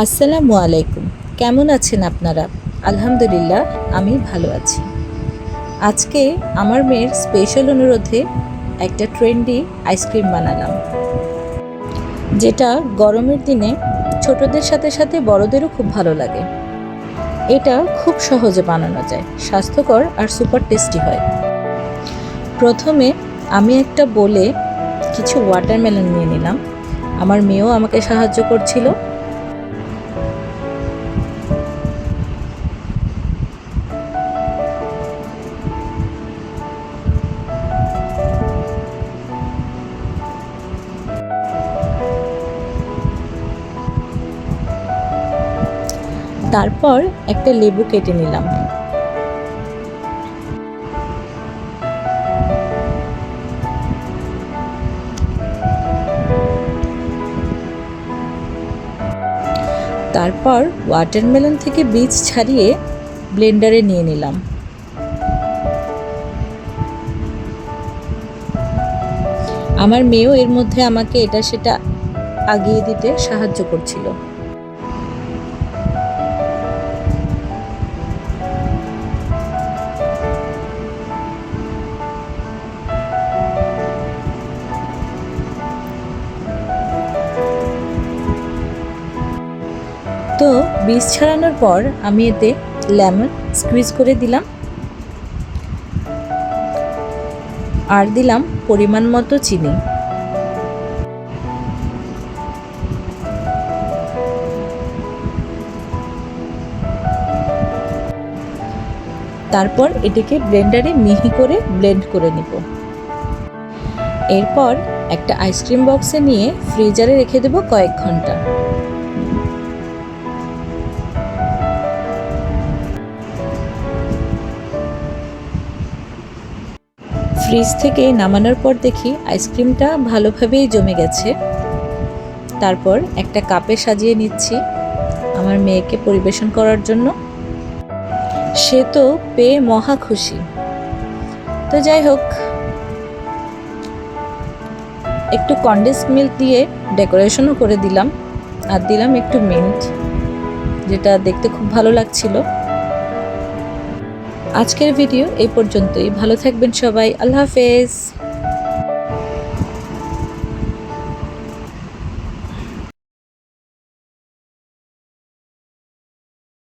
আসসালামু আলাইকুম। কেমন আছেন আপনারা? আলহামদুলিল্লাহ, আমি ভালো আছি। আজকে আমার মেয়ের স্পেশাল অনুরোধে একটা ট্রেন্ডি আইসক্রিম বানালাম, যেটা গরমের দিনে ছোটদের সাথে সাথে বড়দেরও খুব ভালো লাগে। এটা খুব সহজে বানানো যায়, স্বাস্থ্যকর আর সুপার টেস্টি হয়। প্রথমে আমি একটা বোলে কিছু ওয়াটারমেলন নিয়ে নিলাম। আমার মেয়েও আমাকে সাহায্য করছিল। তারপর একটা লেবু কেটে নিলাম। তারপর ওয়াটারমেলন থেকে বীজ ছাড়িয়ে ব্লেন্ডারে নিয়ে নিলাম। আমার মেয়েও এর মধ্যে আমাকে এটা সেটা আগিয়ে দিতে সাহায্য করছিল। তো বীজ ছাড়ানোর পর আমি এতে লেমন স্কুইজ করে দিলাম আর দিলাম পরিমাণ মতো চিনি। তারপর এটিকে ব্লেন্ডারে মিহি করে ব্লেন্ড করে নিব। এরপর একটা আইসক্রিম বক্সে নিয়ে ফ্রিজারে রেখে দেব কয়েক ঘন্টা। ফ্রিজ থেকে নামানোর পর দেখি আইসক্রিমটা ভালোভাবেই জমে গেছে। তারপর একটা কাপে সাজিয়ে নিচ্ছি আমার মেয়েকে পরিবেশন করার জন্য। সে তো পেয়ে মহা খুশি। তো যাই হোক, একটু কনডেন্স মিল্ক দিয়ে ডেকোরেশনও করে দিলাম আর দিলাম একটু মিন্ট, যেটা দেখতে খুব ভালো লাগছিল। আজকের ভিডিও এই পর্যন্তই। ভালো থাকবেন সবাই। আল্লাহ হাফেজ।